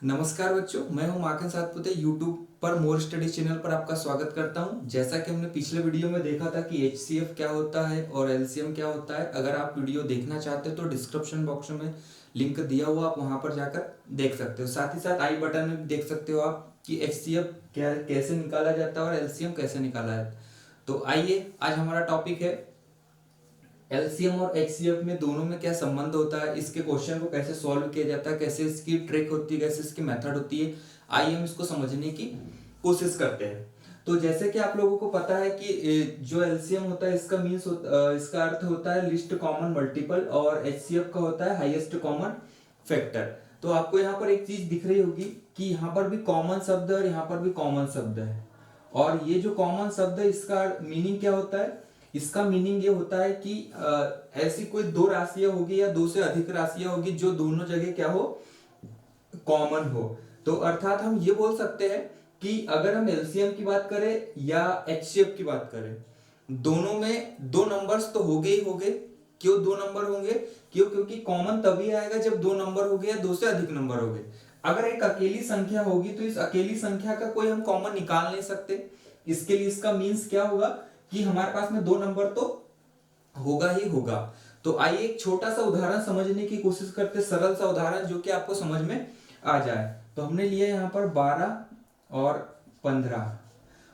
नमस्कार बच्चों, मैं हूं माखन सातपुते। यूट्यूब पर मोर स्टडी चैनल पर आपका स्वागत करता हूं। जैसा कि हमने पिछले वीडियो में देखा था कि एचसीएफ क्या होता है और एलसीएम क्या होता है। अगर आप वीडियो देखना चाहते हो तो डिस्क्रिप्शन बॉक्स में लिंक दिया हुआ, आप वहां पर जाकर देख सकते हो। साथ ही साथ आई बटन में भी देख सकते हो आप कि एचसीएफ क्या कैसे निकाला जाता है और एलसीएम कैसे निकाला जाता है। तो आइए, आज हमारा टॉपिक है एलसीएम और एचसीएफ में दोनों में क्या संबंध होता है, इसके क्वेश्चन को कैसे सॉल्व किया जाता है, कैसे इसकी ट्रिक होती है, कैसे इसकी मेथड होती है। आइए हम इसको समझने की कोशिश करते हैं। तो जैसे कि आप लोगों को पता है कि जो एलसीएम होता है इसका मीन्स इसका अर्थ होता है लिस्ट कॉमन मल्टीपल, और एचसीएफ का होता है हाईएस्ट कॉमन फैक्टर। तो आपको यहाँ पर एक चीज दिख रही होगी कि यहाँ पर भी कॉमन शब्द है और यहाँ पर भी कॉमन शब्द है। और ये जो कॉमन शब्द है इसका मीनिंग क्या होता है? इसका मीनिंग ये होता है कि ऐसी कोई दो राशियां होगी या दो से अधिक राशियां होगी जो दोनों जगह क्या हो, कॉमन हो। तो अर्थात हम ये बोल सकते हैं कि अगर हम एलसीएम की बात करें या एचसीएफ की बात करें, दोनों में दो नंबर्स तो होंगे ही होंगे। क्यों दो नंबर होंगे? क्योंकि कॉमन तभी आएगा जब दो नंबर हो गए या दो से अधिक नंबर हो गए। अगर एक अकेली संख्या होगी तो इस अकेली संख्या का कोई हम कॉमन निकाल नहीं सकते। इसके लिए इसका मीन्स क्या होगा कि हमारे पास में दो नंबर तो होगा ही होगा। तो आइए एक छोटा सा उदाहरण समझने की कोशिश करते, सरल सा उदाहरण जो कि आपको समझ में आ जाए। तो हमने लिया यहाँ पर 12 और 15,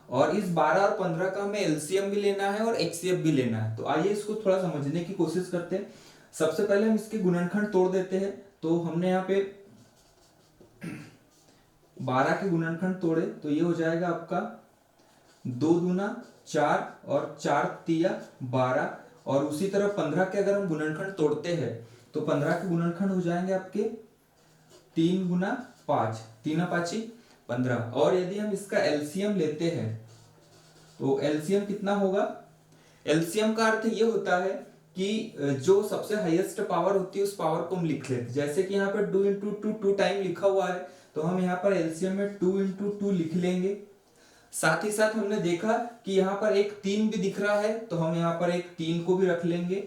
और इस 12 और 15 का हमें एलसीएम भी लेना है और एचसीएफ भी लेना है। तो आइए इसको थोड़ा समझने की कोशिश करते हैं। सबसे पहले हम इसके गुणनखंड तोड़ देते हैं। तो हमने यहाँ पे 12 के गुणनखंड तोड़े तो ये हो जाएगा आपका 2 दूना 4 और 4 तिया 12। और उसी तरह 15 के अगर हम गुणनखंड तोड़ते हैं तो 15 के गुणनखंड हो जाएंगे आपके 3 गुना 5, 3 पाँची 15। और यदि हम इसका एलसीएम लेते हैं तो एलसीएम कितना होगा? एलसीएम का अर्थ ये होता है कि जो सबसे हाईएस्ट पावर होती है उस पावर को हम लिख लेते। जैसे कि यहाँ पर 2 इंटू 2 2 टाइम लिखा हुआ है, तो हम यहाँ पर एलसीएम में 2 इंटू 2 लिख लेंगे। साथ ही साथ हमने देखा कि यहाँ पर एक 3 भी दिख रहा है, तो हम यहाँ पर एक 3 को भी रख लेंगे।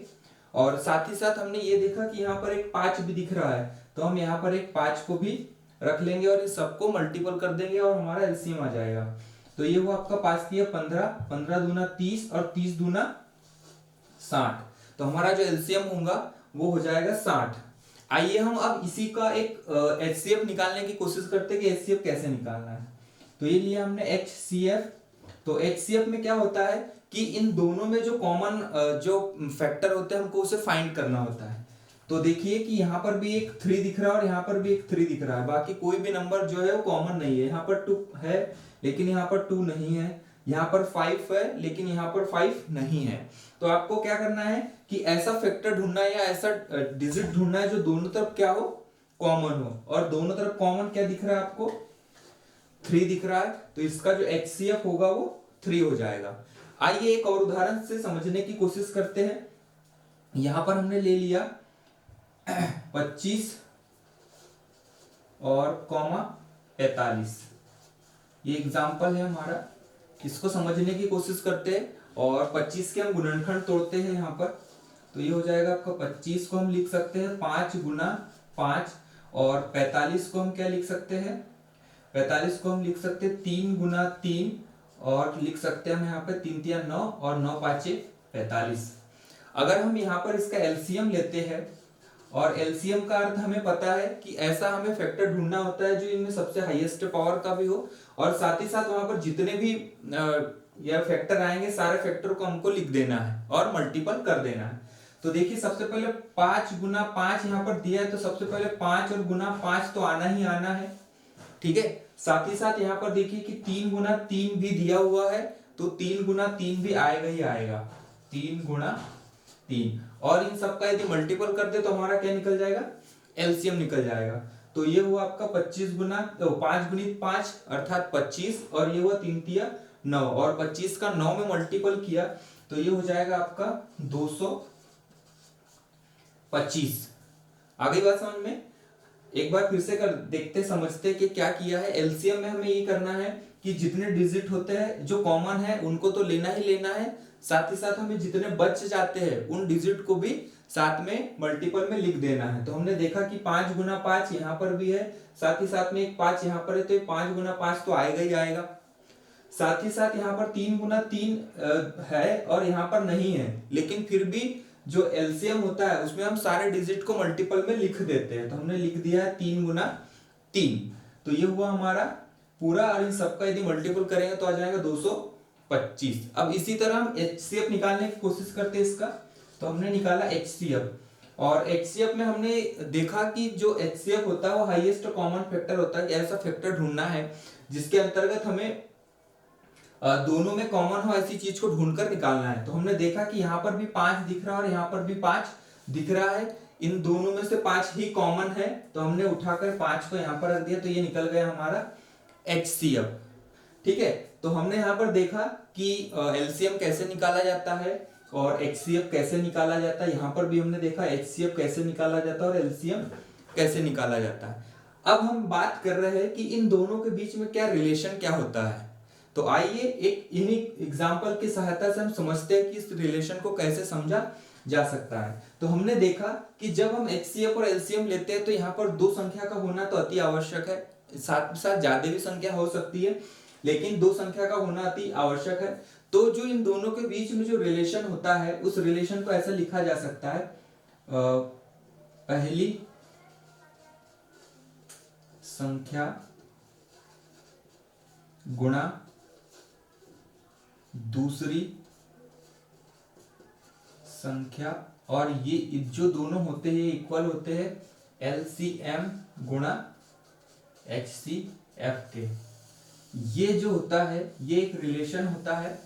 और साथ ही साथ हमने ये देखा कि यहाँ पर एक 5 भी दिख रहा है, तो हम यहाँ पर एक 5 को भी रख लेंगे और इन सबको मल्टीपल कर देंगे और हमारा एलसीएम आ जाएगा। तो ये हुआ आपका 5 तिया 15, 15 दूना 30 और 30 दूना 60। तो हमारा जो एलसीएम होगा वो हो जाएगा 60। आइए हम अब इसी का एक एचसीएफ निकालने की कोशिश करते हैं कि एचसीएफ कैसे निकालना है। तो ये लिया हमने एचसीएफ। तो एचसीएफ में क्या होता है कि इन दोनों में जो कॉमन जो फैक्टर होते हैं हमको उसे फाइंड करना होता है। तो देखिए कि यहाँ पर भी एक 3 दिख रहा है और यहाँ पर भी एक 3 दिख रहा है, बाकी कोई भी नंबर जो है वो कॉमन नहीं है। यहाँ पर 2 है लेकिन यहाँ पर 2 नहीं है, यहाँ पर 5 है लेकिन यहाँ पर 5 नहीं है। तो आपको क्या करना है कि ऐसा फैक्टर ढूंढना है या ऐसा डिजिट ढूंढना है जो दोनों तरफ क्या हो, कॉमन हो। और दोनों तरफ कॉमन क्या दिख रहा है आपको? 3 दिख रहा है। तो इसका जो एचसीएफ होगा वो 3 हो जाएगा। आइए एक और उदाहरण से समझने की कोशिश करते हैं। यहां पर हमने ले लिया 25 और कॉमा 45। ये एग्जाम्पल है हमारा, इसको समझने की कोशिश करते हैं। और 25 के हम गुणनखंड तोड़ते हैं यहाँ पर। तो ये हो जाएगा आपका 25 को हम लिख सकते हैं 5 गुना 5, और 45 को हम क्या लिख सकते हैं? 45 को हम लिख सकते हैं 3 गुना 3, और लिख सकते हैं हम यहाँ पे 3 तिया 9 और 9 पाँचे 45। अगर हम यहाँ पर इसका एलसीएम लेते हैं, और एलसीएम का अर्थ हमें पता है कि ऐसा हमें फैक्टर ढूंढना होता है जो इनमें सबसे हाईएस्ट पावर का भी हो, और साथ ही साथ वहां पर जितने भी यह फैक्टर आएंगे सारे फैक्टर को हमको लिख देना है और मल्टीपल कर देना है। तो देखिए सबसे पहले 5 गुना 5 यहाँ पर दिया है, तो सबसे पहले 5 और गुना 5 तो आना ही आना है, ठीक है। साथ ही साथ यहाँ पर देखिए कि 3 गुना 3 भी दिया हुआ है, तो 3 गुना 3 भी आएगा ही आएगा, 3 गुना 3। और इन सबका यदि मल्टीपल कर दे तो हमारा क्या निकल जाएगा? एलसीएम निकल जाएगा। तो ये हुआ आपका 25 गुना 5 गुणित 5 अर्थात 25, और ये हुआ 3 तिया 9, और 25 का 9 में मल्टीपल किया तो ये हो जाएगा आपका 225। आ गई बात समझ में? एक बार फिर से कर देखते समझते कि क्या किया है। एलसीएम में हमें ये करना है कि जितने डिजिट होते हैं जो कॉमन है उनको तो लेना ही लेना है, साथ ही साथ हमें जितने बच जाते हैं उन डिजिट को भी साथ में मल्टीपल में लिख देना है। तो हमने देखा कि 5 गुना 5 यहाँ पर भी है, साथ ही साथ में एक 5 यहाँ पर है, तो 5 गुना 5 तो आएगा ही आएगा। साथ ही साथ यहाँ पर 3 गुना 3 है और यहाँ पर नहीं है, लेकिन फिर भी जो एलसीएम होता है उसमें हम सारे डिजिट को मल्टीपल में लिख देते हैं। तो हमने लिख दिया है 3 गुना 3, तो ये हुआ हमारा पूरा, और इन सबका यदि मल्टीपल करेंगे तो आ जाएगा 225। अब इसी तरह हम एचसीएफ निकालने की कोशिश करते हैं इसका। तो हमने निकाला एचसीएफ, और एचसीएफ में हमने देखा कि जो एचसीएफ होता है वो हाईएस्ट कॉमन फैक्टर होता है। ऐसा फैक्टर ढूंढना है जिसके अंतर्गत हमें दोनों में कॉमन हो ऐसी चीज को ढूंढकर निकालना है। तो हमने देखा कि यहाँ पर भी 5 दिख रहा है और यहाँ पर भी 5 दिख रहा है, इन दोनों में से 5 ही कॉमन है, तो हमने उठाकर 5 को यहाँ पर रख दिया, तो ये निकल गया हमारा HCF। ठीक है, तो हमने यहाँ पर देखा कि LCM कैसे निकाला जाता है और HCF कैसे निकाला जाता है। यहाँ पर भी हमने देखा HCF कैसे निकाला जाता है और LCM कैसे निकाला जाता है। अब हम बात कर रहे हैं कि इन दोनों के बीच में क्या रिलेशन क्या होता है। तो आइए एक इन्हीं एग्जाम्पल की सहायता से हम समझते हैं कि इस रिलेशन को कैसे समझा जा सकता है। तो हमने देखा कि जब हम HCF और LCM लेते हैं तो यहाँ पर दो संख्या का होना तो अति आवश्यक है, साथ साथ ज्यादा भी संख्या हो सकती है, लेकिन दो संख्या का होना अति आवश्यक है। तो जो इन दोनों के बीच में जो रिलेशन होता है उस रिलेशन को ऐसा लिखा जा सकता है, पहली संख्या गुणा दूसरी संख्या, और ये जो दोनों होते हैं इक्वल होते हैं LCM गुणा HCF के। ये जो होता है ये एक रिलेशन होता है,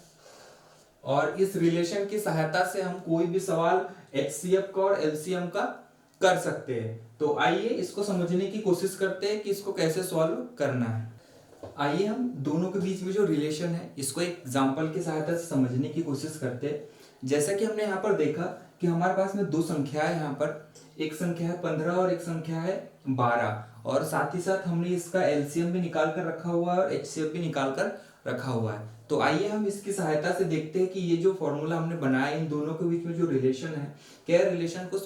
और इस रिलेशन की सहायता से हम कोई भी सवाल HCF का और LCM का कर सकते हैं। तो आइए इसको समझने की कोशिश करते हैं कि इसको कैसे सॉल्व करना है। आइए हम दोनों के बीच में जो रिलेशन है इसको एक एग्जांपल की सहायता से समझने की कोशिश करते हैं। जैसा कि हमने यहाँ पर देखा कि हमारे पास में दो संख्या है, यहाँ पर एक संख्या है 15 और एक संख्या है 12, और साथ ही साथ हमने इसका एलसीएम भी निकाल कर रखा हुआ है और एचसीएफ भी निकाल कर रखा हुआ है। तो आइए हम इसकी सहायता से देखते हैं कि ये जो फॉर्मूला हमने बनाया इन दोनों के बीच में जो रिलेशन है क्या रिलेशन को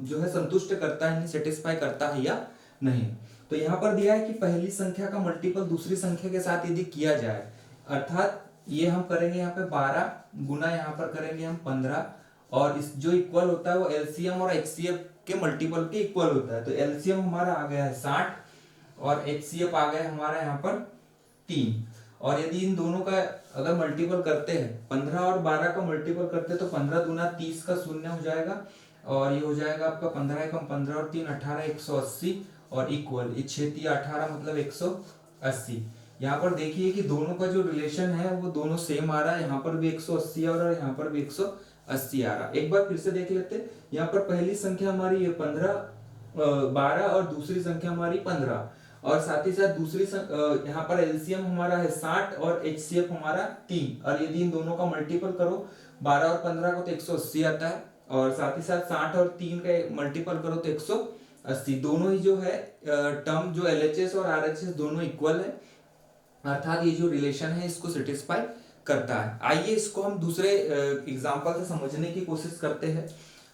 जो है संतुष्ट करता है, सेटिस्फाई करता है या नहीं। तो यहाँ पर दिया है कि पहली संख्या का मल्टीपल दूसरी संख्या के साथ यदि किया जाए, अर्थात ये हम करेंगे यहाँ पे 12 गुना यहाँ पर करेंगे हम 15, और इस जो इक्वल होता है वो एलसीएम और एचसीएफ के मल्टीपल के इक्वल होता है। तो एलसीएम हमारा आ गया है 60 और एचसीएफ आ गया हमारा यहाँ पर 3। और यदि इन दोनों का अगर मल्टीपल करते हैं 15 और 12 का मल्टीपल करते हैं तो 15 दूना 30 का शून्य हो जाएगा, और ये हो जाएगा आपका 15 एकम 15 और 3 18 180 और इक्वल 6 18 मतलब 180। यहाँ पर देखिए कि दोनों का जो रिलेशन है वो दोनों सेम आ रहा है, यहाँ पर भी 180 आ रहा है, यहाँ पर भी 180 आ रहा है। एक बार फिर से देख लेते हैं। यहाँ पर पहली संख्या हमारी है 12 और दूसरी संख्या हमारी 15, और साथ ही साथ दूसरी यहाँ पर एलसीएम हमारा है 60 और एचसीएफ हमारा 3, और यदि इन दोनों का मल्टीपल करो 12 और 15 को तो 180 आता है, और साथ ही साथ 60 और 3 का मल्टीपल करो तो 180। दोनों ही जो है टर्म जो एलएचएस और आरएचएस दोनों इक्वल है, अर्थात ये जो रिलेशन है इसको सेटिस्फाई करता है। आइए इसको हम दूसरे एग्जांपल से समझने की कोशिश करते हैं,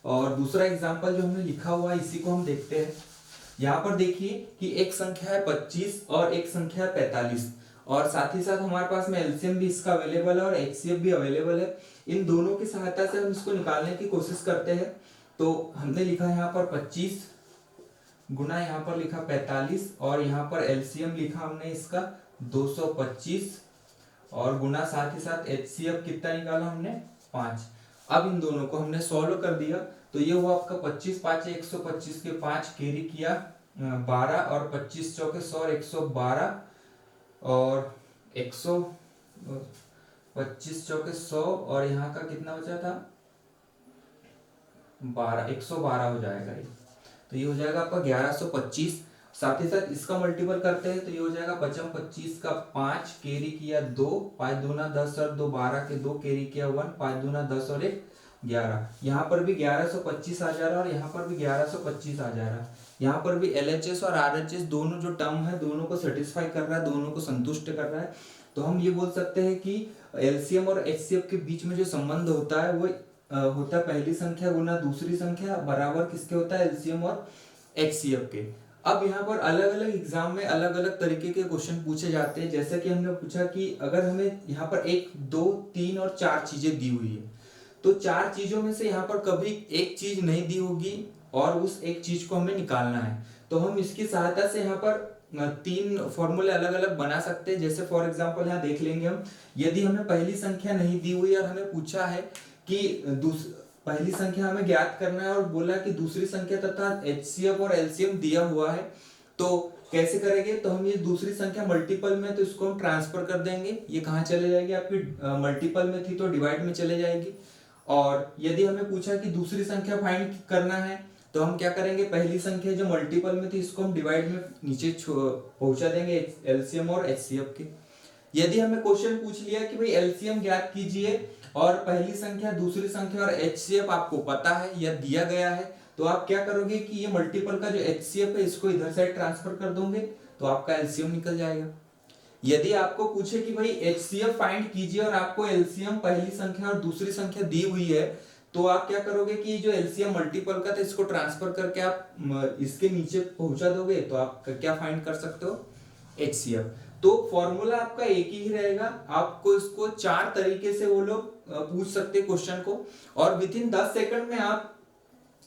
और दूसरा एग्जांपल जो हमने लिखा हुआ है इसी को हम देखते हैं। यहाँ पर देखिए कि एक संख्या है 25 और एक संख्या है 45, और साथ ही साथ हमारे पास में एलसीएम भी इसका अवेलेबल है और एचसीएफ भी अवेलेबल है। इन दोनों की सहायता से हम इसको निकालने की कोशिश करते हैं। तो हमने लिखा यहाँ पर 25 गुना यहाँ पर लिखा 45, और यहाँ पर एलसीएम लिखा हमने इसका 225, और गुना साथ ही साथ एचसीएफ कितना निकाला हमने 5। अब इन दोनों को हमने सॉल्व कर दिया तो ये हुआ आपका 25 5 125 के 5 कैरी किया 12, और 25 चौके 100 और 112, और 25 चौके 100 और यहाँ का कितना बचा था 12, 112 हो जाएगा ये। तो ये हो जाएगा आपका 1125। साथ ही साथ इसका मल्टीपल करते हैं तो ये हो जाएगा 25 का 5 कैरी किया 2, 5 दूना 10 और 2 12 के 2 कैरी किया 1, 5 दूना 10 और 1 11। यहाँ पर भी 1125 आ जा रहा है और यहाँ पर भी 1125 आ जा रहा है। यहाँ पर भी एलएचएस और आरएचएस दोनों जो टर्म है दोनों को सेटिस्फाई कर रहा है, दोनों को संतुष्ट कर रहा है। तो हम ये बोल सकते हैं कि एलसीएम और एचसीएफ के बीच में जो संबंध होता है वो होता है पहली संख्या गुना दूसरी संख्या बराबर किसके होता है, एलसीएम और एचसीएफ के। अब यहाँ पर अलग अलग एग्जाम में अलग अलग तरीके के क्वेश्चन पूछे जाते हैं। जैसे कि हमने पूछा कि अगर हमें यहाँ पर 1, 2, 3 और 4 चीजें दी हुई है, तो 4 चीजों में से यहाँ पर कभी एक चीज नहीं दी होगी और उस एक चीज को हमें निकालना है। तो हम इसकी सहायता से यहाँ पर 3 फॉर्मूले अलग अलग बना सकते हैं। जैसे फॉर एग्जाम्पल यहाँ देख लेंगे हम, यदि हमें पहली संख्या नहीं दी हुई और हमें पूछा है कि पहली संख्या हमें ज्ञात करना है और बोला कि दूसरी संख्या तथा एचसीएफ और एलसीएम दिया हुआ है, तो कैसे करेंगे, तो हम ये दूसरी संख्या मल्टीपल में तो इसको हम ट्रांसफर कर देंगे, ये कहाँ चले जाएगी आपकी, मल्टीपल में थी तो डिवाइड में चले जाएगी। और यदि हमें पूछा कि दूसरी संख्या फाइंड करना है, तो हम क्या करेंगे, पहली संख्या जो मल्टीपल में थी इसको हम डिवाइड में नीचे पहुंचा देंगे एलसीएम और एचसीएफ के। यदि हमें क्वेश्चन पूछ लिया कि भाई एलसीएम ज्ञात कीजिए और पहली संख्या दूसरी संख्या और एचसीएफ आपको पता है या दिया गया है, तो आप क्या करोगे कि ये मल्टीपल का जो एचसीएफ है इसको इधर साइड ट्रांसफर कर दोगे तो आपका एलसीएम निकल जाएगा। यदि आपको पूछे कि भाई एचसीएफ फाइंड कीजिए और आपको एलसीएम पहली संख्या और दूसरी संख्या दी हुई है, तो आप क्या करोगे कि जो एलसीएम मल्टीपल का था इसको ट्रांसफर करके आप इसके नीचे पहुंचा दोगे तो आप क्या फाइंड कर सकते हो, एचसीएफ। तो फॉर्मूला आपका एक ही रहेगा, आपको इसको 4 तरीके से वो लोग पूछ सकते हैं क्वेश्चन को, और विद इन 10 सेकंड में आप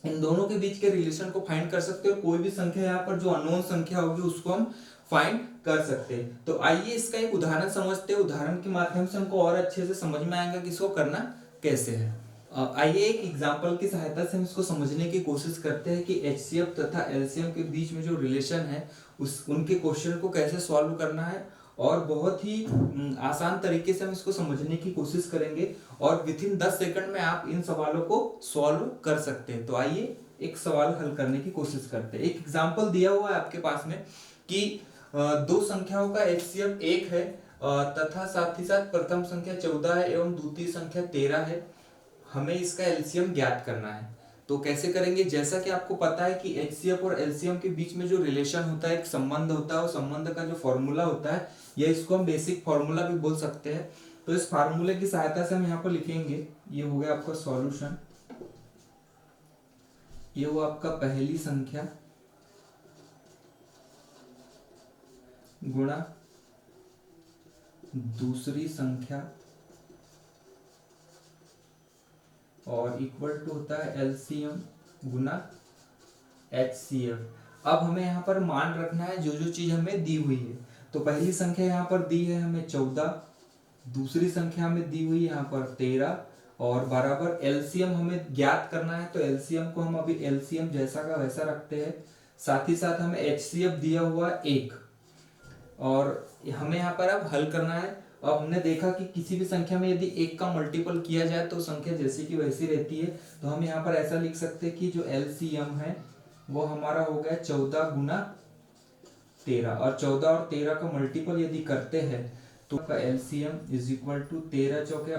इन दोनों के बीच के रिलेशन को फाइंड कर सकते हो। कोई भी संख्या यहाँ पर जो अननोन संख्या होगी उसको हम फाइंड कर सकते हैं। तो आइए इसका एक उदाहरण समझते हैं, उदाहरण के माध्यम से हमको और अच्छे से समझ में आएगा कि इसको करना कैसे है। आइए एक एग्जांपल की सहायता से हम इसको समझने की कोशिश करते हैं कि एचसीएफ तथा एलसीएम के बीच में जो रिलेशन है उनके क्वेश्चन को कैसे सॉल्व करना है, और बहुत ही आसान तरीके से हम इसको समझने की कोशिश करेंगे और विद इन 10 सेकंड में आप इन सवालों को सॉल्व कर सकते हैं। तो आइए एक सवाल हल करने की कोशिश करते हैं। एक एग्जाम्पल दिया हुआ है आपके पास में कि 2 संख्याओं का एचसीएफ 1 है तथा साथ ही साथ प्रथम संख्या 14 है एवं द्वितीय संख्या 13 है, हमें इसका एलसीएम ज्ञात करना है। तो कैसे करेंगे, जैसा कि आपको पता है कि एचसीएफ और एलसीएम के बीच में जो रिलेशन होता है, एक संबंध होता है, वो संबंध का जो फॉर्मूला होता है या इसको हम बेसिक फॉर्मूला भी बोल सकते हैं। तो इस फार्मूले की सहायता से हम यहाँ पर लिखेंगे, ये हो गया आपका सॉल्यूशन, ये हुआ आपका पहली संख्या गुणा दूसरी संख्या और इक्वल टू होता है एलसीएम गुना एचसीएफ। अब हमें यहाँ पर मान रखना है जो जो चीज हमें दी हुई है। तो पहली संख्या यहाँ पर दी है हमें 14, दूसरी संख्या हमें दी हुई है यहाँ पर 13 और बराबर एलसीएम हमें ज्ञात करना है। तो एलसीएम को हम अभी एलसीएम जैसा का वैसा रखते हैं, साथ ही साथ हमें एचसीएफ दिया हुआ 1 और हमें यहाँ पर अब हल करना है। अब हमने देखा कि किसी भी संख्या में यदि 1 का मल्टीपल किया जाए तो संख्या जैसी की वैसी रहती है। तो हम यहाँ पर ऐसा लिख सकते हैं कि जो एलसीएम है वो हमारा हो गया 14 गुना 13, और 14 और 13 का मल्टीपल यदि करते हैं तो का एलसीएम इज इक्वल टू 13 चौके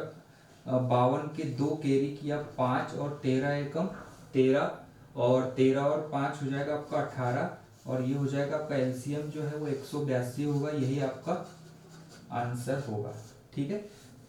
52 के 2 कैरी किया 5 और 13 एकम 13 और 13 और 5 हो जाएगा आपका 18 और ये हो जाएगा आपका एलसीएम जो है वो 182 होगा, यही आपका आंसर होगा। ठीक है,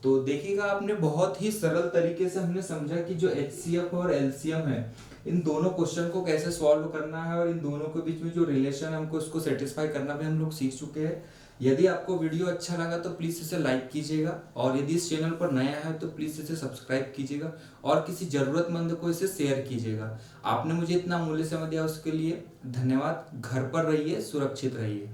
तो देखिएगा आपने बहुत ही सरल तरीके से हमने समझा कि जो एचसीएफ और एलसीएम है इन दोनों क्वेश्चन को कैसे सॉल्व करना है और इन दोनों के बीच में जो रिलेशन है हमको इसको सेटिस्फाई करना भी हम लोग सीख चुके हैं। यदि आपको वीडियो अच्छा लगा तो प्लीज इसे लाइक कीजिएगा और यदि इस चैनल पर नया है तो प्लीज इसे सब्सक्राइब कीजिएगा और किसी जरूरतमंद को इसे शेयर कीजिएगा। आपने मुझे इतना अमूल्य समय दिया उसके लिए धन्यवाद। घर पर रहिए, सुरक्षित रहिए।